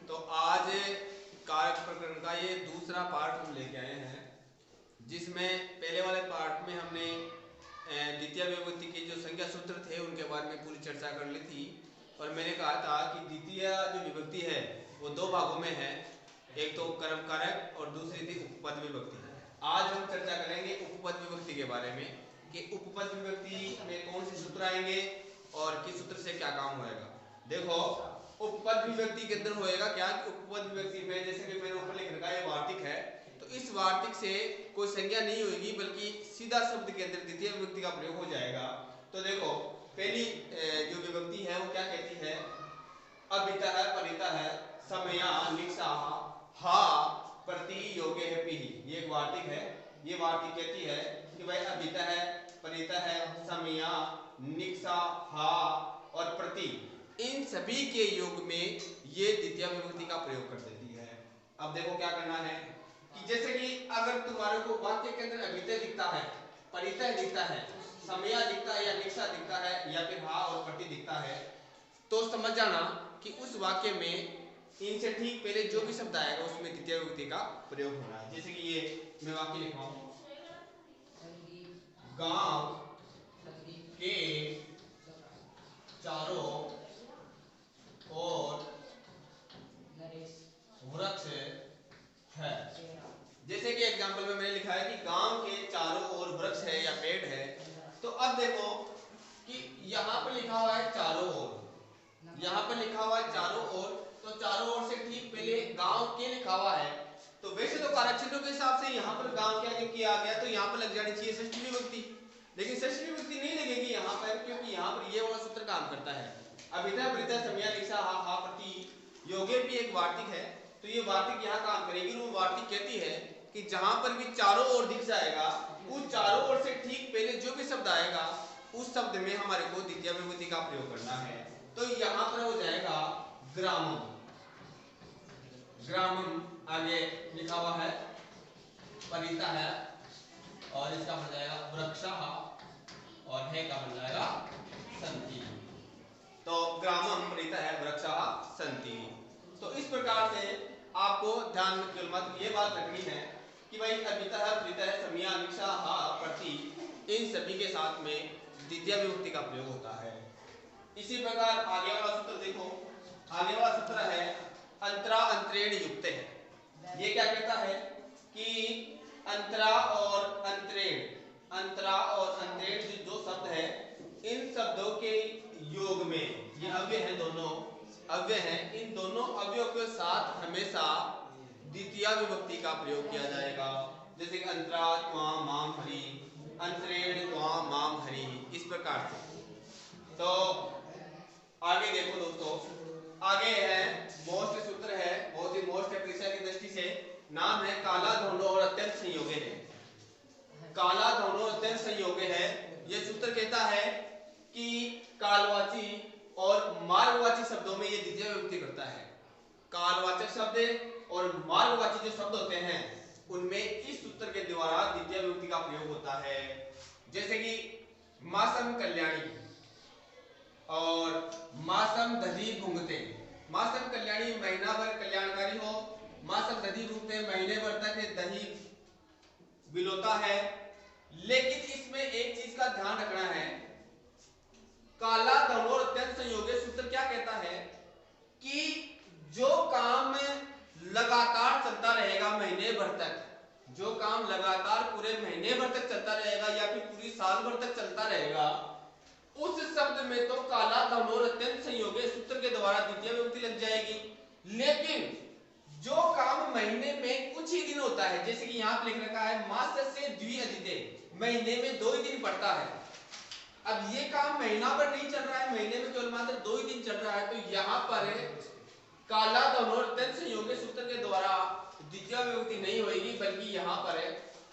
तो आज कारक प्रकरण का ये दूसरा पार्ट हम लेके आए हैं, जिसमें पहले वाले पार्ट में हमने द्वितीय विभक्ति के जो संज्ञा सूत्र थे उनके बारे में पूरी चर्चा कर ली थी। और मैंने कहा था कि द्वितीय जो विभक्ति है वो दो भागों में है, एक तो कर्म कारक और दूसरी थी उपपद विभक्ति। आज हम चर्चा करेंगे उपपद विभक्ति के बारे में कि उपपद विभक्ति में कौन से सूत्र आएंगे और किस सूत्र से क्या काम होएगा। देखो, उपपद विभक्ति के अंदर होएगा क्या कि उपपद विभक्ति में जैसे कि मैंने ऊपर लिख रखा है वार्तिक है, तो इस वार्तिक से कोई संज्ञा नहीं होगी बल्कि सीधा शब्द के अंदर द्वितीय विभक्ति का प्रयोग हो जाएगा। तो देखो, पहली जो विभक्ति है वो क्या कहती है, अबिता है, परिता है, समया, निक्षा, हा, प्रति, योगे है, पी। ये एक वार्तिक है। ये वार्तिक कहती है कि भाई अबिता है, परिता है, समया, निक्षा, हा और प्रति, इन सभी के योग में ये द्वितीय विभक्ति का प्रयोग कर देती है। अब देखो क्या करना है कि जैसे कि अगर तुम्हारे को वाक्य के अंदर अभितय दिखता है, परितय दिखता है, समया दिखता है या निक्षा दिखता है या फिर हा और प्रति दिखता है, तो समझ जाना कि उस वाक्य में इनसे ठीक पहले जो भी शब्द आएगा उसमें द्वितीय विभक्ति का प्रयोग होना है। जैसे कि ये मैं वाक्य लिखा हूं, गांव के चारों और वृक्ष है। जैसे कि एग्जांपल में मैंने लिखा है कि गांव के चारों ओर वृक्ष है या पेड़ है। तो अब देखो कि यहाँ पर लिखा हुआ है चारों ओर, यहाँ पर लिखा हुआ है चारों ओर, तो चारों ओर से ठीक पहले गांव के लिखा हुआ है। तो वैसे तो कारक चिन्हों के हिसाब से यहाँ पर गांव के आगे किया गया तो यहाँ पर लग जानी चाहिए षष्ठी विभक्ति, लेकिन षष्ठी विभक्ति नहीं लगेगी यहाँ पर, क्योंकि यहाँ पर ये वाला सूत्र काम करता है। अभितय, परितय, समया, निक्षा, हा, प्रति, योगे भी एक वार्तिक है। तो ये वार्तिक यहाँ काम करेगी। वो वार्तिक कहती है कि जहां पर भी चारों ओर दिख जाएगा, उस चारों ओर से ठीक पहले जो भी शब्द आएगा उस शब्द में हमारे को द्वितीय विभक्ति का प्रयोग करना है। तो यहाँ पर हो जाएगा ग्रामम, ग्रामम आगे लिखा हुआ है, परिता है और इसका बन जाएगा वृक्षः और है का बन जाएगा सन्ति। तो ग्रामम, परिता है, वृक्षः, सन्ति। तो इस प्रकार से आपको ध्यान में केवल मात्र ये बात रखनी है कि भाई अबिता है, परिता है, समया, निक्षा, हा, प्रति, इन सभी के साथ में द्वितीय विभक्ति का प्रयोग होता है। इसी प्रकार आगे वाला सूत्र देखो, आगे वाला सूत्र है अंतरा अंतरेण युक्त है। ये क्या कहता है कि अंतरा और अंतरेण, अंतरा और अंतरेण जो शब्द है, इन शब्दों के योग में, ये अव्यय हैं, दोनों अव्यय हैं, इन दोनों अव्ययों के साथ हमेशा द्वितीय विभक्ति का प्रयोग किया जाएगा। जैसे कि अंतरा त्वां माम हरि, अंतरेण त्वां माम हरि, इस प्रकार से। तो आगे देखो दोस्तों, आगे है मोस्ट सूत्र है, बहुत ही मोस्ट है परीक्षा की दृष्टि से, नाम है काला धौनो और अत्यंत संयोगे है। काला धौनो अत्यंत संयोगे है। यह सूत्र कहता है कि कालवाची और मार्गवाची शब्दों में ये द्वितीय विभक्ति करता है। कालवाचक शब्द और मार्गवाची जो शब्द होते हैं उनमें इस सूत्र के द्वारा द्वितीय विभक्ति का प्रयोग होता है। जैसे कि मासम कल्याणी और मासम दधी भुंगते। मासम कल्याणी महीना भर कल्याणकारी हो, मासम दधी भुंगते महीने भर तक दही बिलोता है। लेकिन इसमें एक चीज का ध्यान रखना है, काला धौनो और अत्यंत संयोगे सूत्र क्या कहता है कि जो काम लगातार चलता रहेगा महीने भर तक, जो काम लगातार पूरे महीने भर तक चलता रहेगा या फिर पूरी साल भर तक चलता रहेगा, उस शब्द में तो काला धौनो और अत्यंत संयोगे सूत्र के द्वारा द्वितीय विभक्ति लग जाएगी। लेकिन जो काम महीने में कुछ ही दिन होता है, जैसे कि यहाँ पर लिख रखा है मासस्य द्विअधिते, महीने में 2 ही दिन पड़ता है। अब ये काम महीना भर नहीं चल रहा है, महीने में केवल मात्र 2 ही दिन चल रहा है, तो यहाँ पर काला धौनो और अत्यंत संयोगे सूत्र के द्वारा द्वितीय विभक्ति नहीं होगी, बल्कि यहाँ पर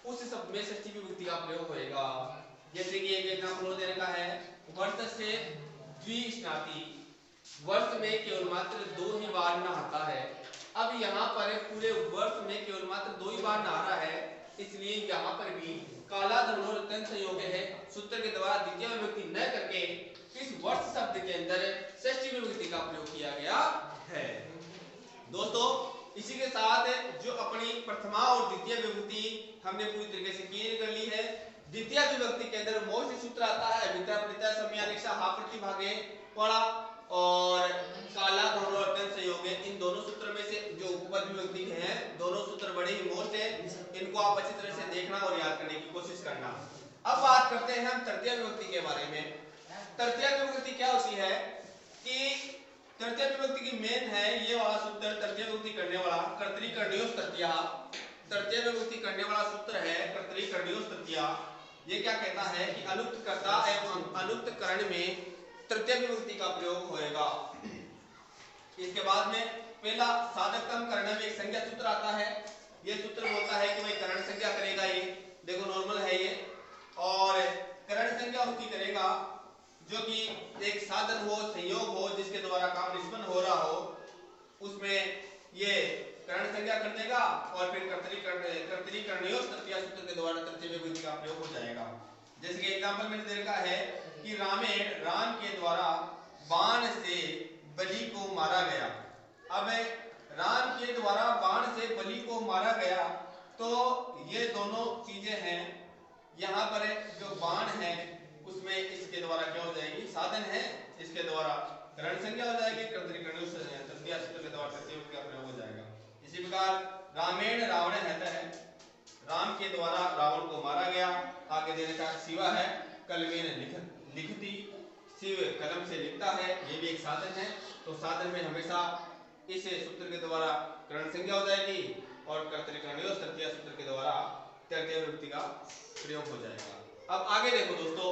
उस शब्द में षष्ठी विभक्ति का प्रयोग होगा। जैसे कि एक एग्जांपल दे रखा है, वर्ष से द्विस्नाति, वर्ष में केवल मात्र 2 ही बार नहाता है। अब यहाँ पर पूरे वर्ष में केवल मात्र 2 ही बार नहा रहा है, इसलिए यहाँ पर भी काला धौनो और अत्यंत संयोगे है सूत्र के द्वारा द्वितीय विभक्ति न करके इस वर्ष शब्द के अंदर षष्ठी विभक्ति का प्रयोग किया गया है। दोस्तों प्रथमा और द्वितीय विभक्ति हमने पूरी तरीके से क्लियर कर ली है। द्वितीय विभक्ति के अंदर मोस्ट सूत्र आता है विद्या प्रत्यय सम्यानिक्षा हा प्रतिभागे पड़ा और काला दोनों अत्यंत संयोग है। इन दोनों सूत्र में से जो उपपद विभक्ति के हैं दोनों सूत्र बड़े ही मोस्ट है, इनको आप अच्छी तरह से देखना और याद करने की कोशिश करना। अब बात करते हैं हम तृतीय विभक्ति के बारे में। तृतीय विभक्ति क्या होती है कि तृतीय विभक्ति की मेन है ये वाला सूत्र, तृतीय विभक्ति करने वाला कर्तरी-कर्णयोः तृतीया। तृतीय विभक्ति करने वाला सूत्र है कर्तरी-कर्णयोः तृतीया। ये क्या कहता है कि अनुक्त कर्ता एवं अनुक्त करण में तृतीय विभक्ति का प्रयोग होएगा। इसके बाद में पहला साधकतम करण में एक संज्ञा सूत्र आता है। ये सूत्र बोलता है कि भाई करण संज्ञा करेगा, ये देखो नॉर्मल है ये, और करण संज्ञा उसकी करेगा जो कि एक साधन हो, संयोग हो, जिसके द्वारा काम निष्पन्न हो रहा हो, उसमें ये करण संज्ञा कर देगा और फिर कर्तरी-कर्णयोः तृतीया सूत्र के द्वारा तृतीय विभक्ति का प्रयोग हो जाएगा। जैसे कि एग्जांपल मैंने देखा है कि रामेण राम के द्वारा बाण से बलि को मारा गया। अब राम के द्वारा बाण से बलि को मारा गया, तो ये दोनों चीजें हैं। यहाँ पर जो बाण है उसमें इसके द्वारा क्या हो जाएगी, साधन है, इसके द्वारा करण संज्ञा हो जाएगी, कर्तरी-कर्णयोः तृतीया सूत्र के द्वारा तृतीय विभक्ति का प्रयोग हो जाएगा। इसी प्रकार रामेण रावण है, राम के द्वारा रावण को मारा गया। आगे देने का शिवा है कलमेन लिखती, शिव कलम से लिखता है, ये भी एक साधन है। तो साधन में हमेशा इस सूत्र के द्वारा करण संज्ञा हो जाएगी और कर्तरी-कर्णयोः तृतीया सूत्र के द्वारा तृतीय विभक्ति का प्रयोग हो जाएगा। अब आगे देखो दोस्तों,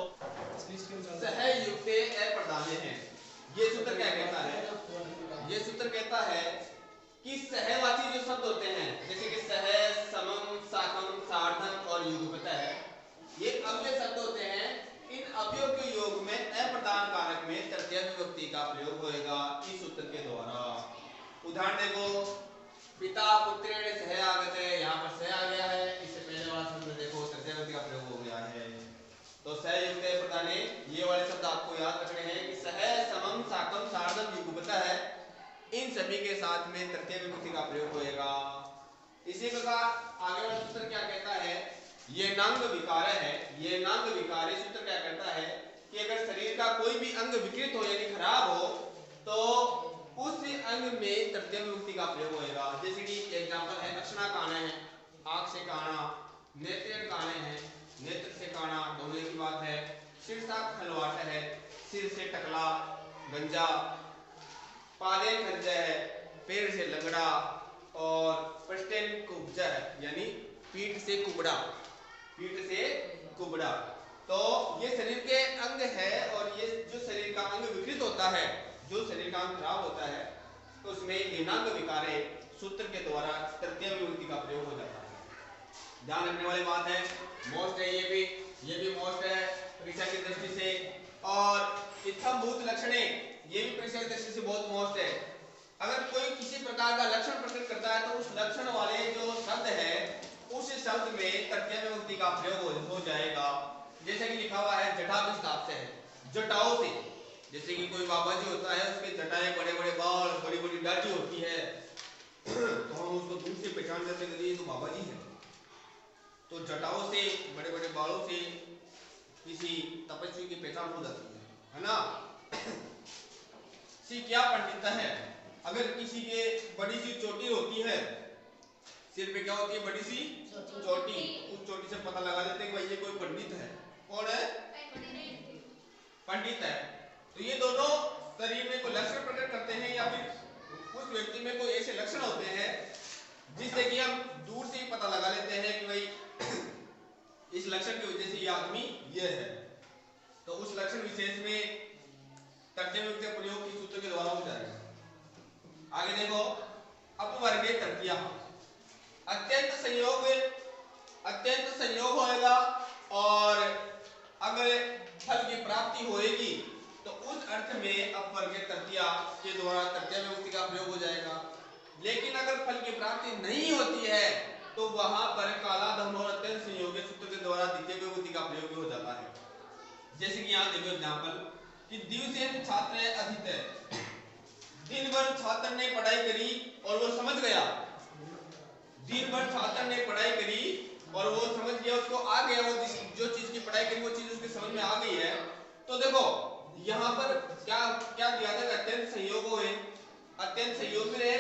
सहयुक्ते अप्रधाने हैं। ये सूत्र क्या कहता है? ये सूत्र कहता है कि सहवाची जो शब्द होते हैं जैसे कि सह, समम, साकम, सार्थम और युगपतः, ये अव्यय शब्द होते हैं। इन अव्ययों के योग में अप्रधान कारक में तृतीय विभक्ति का प्रयोग होएगा इस सूत्र के द्वारा। उदाहरण देखो, पिता पुत्रेण सह आगते, यहाँ पर सह आ गया है, इससे पहले वाला सूत्र देखो तृतीय विभक्ति का प्रयोग हो गया है। तो सहयुक्त प्रधाने ये वाले शब्द आपको याद रखने हैं कि सह, समम, साकम, सार्धम, युगपतः है, इन सभी के साथ में तृतीय विभक्ति का प्रयोग होएगा। इसी प्रकार आगे वाला सूत्र क्या कहता है, ये नांग विकार है। ये नांग विकार सूत्र क्या कहता है कि अगर शरीर का कोई भी अंग विकृत हो यानी खराब हो तो उस अंग में तृतीय विभक्ति का प्रयोग होएगा। जैसे कि एग्जांपल है अक्षणा काना है, आंख से काना, नेत्र काने हैं, नेत्र से काना, दोनों की बात है। शीर्षा खलवाट है, सिर से टकला, गंजा, पादेन खंजा है, पैर से लंगड़ा, और पृष्ठेन कुब्जा है यानी पीठ से कुबड़ा, पीठ से कुबड़ा। तो ये शरीर के अंग है और ये जो शरीर का अंग विकृत होता है, जो शरीर का अंग खराब होता है, तो उसमें लिंगांग विकारे सूत्र के द्वारा तृतीय विभक्ति का प्रयोग हो जाता है। ध्यान रखने वाली बात है, मोस्ट है ये भी मोस्ट है परीक्षा की दृष्टि से। और इत्थम भूत लक्षणे, ये भी परीक्षा की दृष्टि से बहुत मोस्ट है। अगर कोई किसी प्रकार का लक्षण प्रकट करता है तो उस लक्षण वाले जो शब्द है उस शब्द में तृतीय विभक्ति का प्रयोग हो जाएगा। जैसे कि लिखा हुआ है जटा विस्थाप से है, जटाओं से। जैसे कि कोई बाबा जी होता है, उसके जटाएं बड़े बड़े बाल, बड़ी बड़ी दाढ़ी होती है, तो हम उसको दूर से पहचान लेते हैं ये तो बाबा जी है। तो जटाओं से, बड़े बड़े बालों से किसी तपस्वी की पहचान हो जाती है ना। सी क्या पंडित है, अगर किसी के बड़ी सी चोटी होती है, सिर पे क्या होती है, बड़ी सी चोटी, उस चोटी से पता लगा लेते हैं कि भाई ये कोई पंडित है। कौन है? पंडित है। तो ये दोनों शरीर में कोई लक्षण प्रकट करते हैं या फिर उस व्यक्ति में कोई ऐसे लक्षण होते हैं जिससे कि हम दूर से ही पता लगा लेते हैं कि भाई इस लक्षण की वजह से ये आदमी ये है। तो उस लक्षण विशेष में तृतीय विभक्ति का प्रयोग इस सूत्र के द्वारा हो जाएगा। आगे देखो, अपवर्गे तृतीया, अत्यंत संयोग होएगा और अगर फल की प्राप्ति होएगी तो उस अर्थ में अपवर्गे तृतीया के द्वारा तृतीय विभक्ति का प्रयोग हो जाएगा। लेकिन अगर फल की प्राप्ति नहीं होती है तो वहां पर काला धम और अत्यंत संयोग सूत्र के द्वारा द्वितीय विभक्ति का प्रयोग भी हो जाता है। जैसे कि यहाँ देखो एग्जांपल कि दिवसेन छात्र अधित है, दिन भर छात्र ने पढ़ाई करी और वो समझ गया। दिन भर छात्र ने पढ़ाई करी और वो समझ गया, उसको आ गया, वो जो चीज की पढ़ाई करी वो चीज उसके समझ में आ गई है। तो देखो यहाँ पर क्या क्या दिया था, अत्यंत संयोग हुए, अत्यंत संयोग में रहे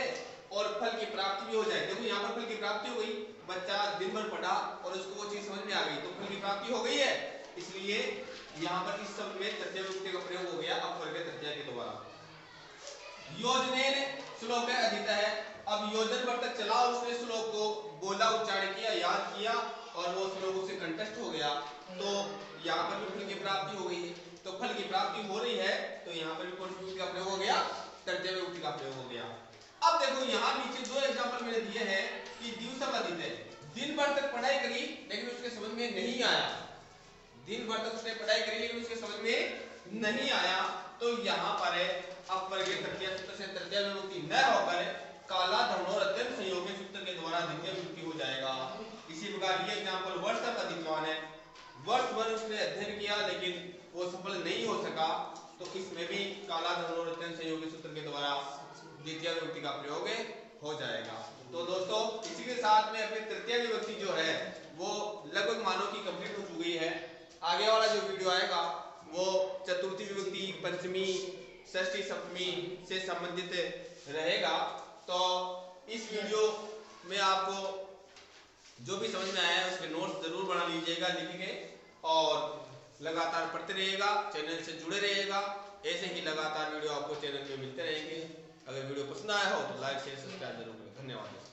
और फल की प्राप्ति भी हो जाए। देखो यहाँ पर फल की प्राप्ति हो गई, बच्चा दिन भर पढ़ा और उसको वो चीज समझ में आ गई, तो फल की प्राप्ति हो गई है। इसलिए यहाँ पर इस शब्द में तृतीय विभक्ति का प्रयोग हो गया अपवर्ग तृतीया के द्वारा। योजनेन श्लोक अधीत है। अब योजन भर तक चला, उसने श्लोक को बोला, उच्चारण किया, याद किया और वो श्लोक उसे कंठस्थ हो गया। तो यहाँ पर भी फल की प्राप्ति हो गई है। तो फल की प्राप्ति हो रही है तो यहाँ पर भी कौन सी विभक्ति का प्रयोग हो गया, तृतीय विभक्ति का प्रयोग हो गया। अब देखो यहाँ नीचे दो एग्जांपल मैंने दिए हैं कि दिवसम अधीत है, दिन भर तक पढ़ाई करी लेकिन उसके समझ में नहीं आया, दिन भर तक उसने पढ़ाई करी लेकिन उसके समझ में नहीं आया। तो यहाँ पर अपवर्ग तृतीया सूत्र से तृतीय विभक्ति न होकर काला धन और अत्यंत संयोग सूत्र के द्वारा द्वितीय विभक्ति हो जाएगा। इसी प्रकार ये एग्जांपल वर्ष तक अधिकवान है, वर्ष भर उसने अध्ययन किया लेकिन वो सफल नहीं हो सका, तो इसमें भी काला धन और अत्यंत संयोग सूत्र के द्वारा द्वितीय विभक्ति का प्रयोग हो जाएगा। तो दोस्तों इसी के साथ में अपनी तृतीय विभक्ति जो है वो लगभग मानो की कंप्लीट हो चुकी है। आगे वाला जो वीडियो आएगा वो चतुर्थी विभक्ति, पंचमी, षष्ठी, सप्तमी से संबंधित रहेगा। तो इस वीडियो में आपको जो भी समझ में आया है उसके नोट्स जरूर बना लीजिएगा, लिखेंगे और लगातार पढ़ते रहिएगा, चैनल से जुड़े रहिएगा। ऐसे ही लगातार वीडियो आपको चैनल में मिलते रहेंगे। अगर वीडियो पसंद आया हो तो लाइक शेयर सब्सक्राइब जरूर करें। धन्यवाद।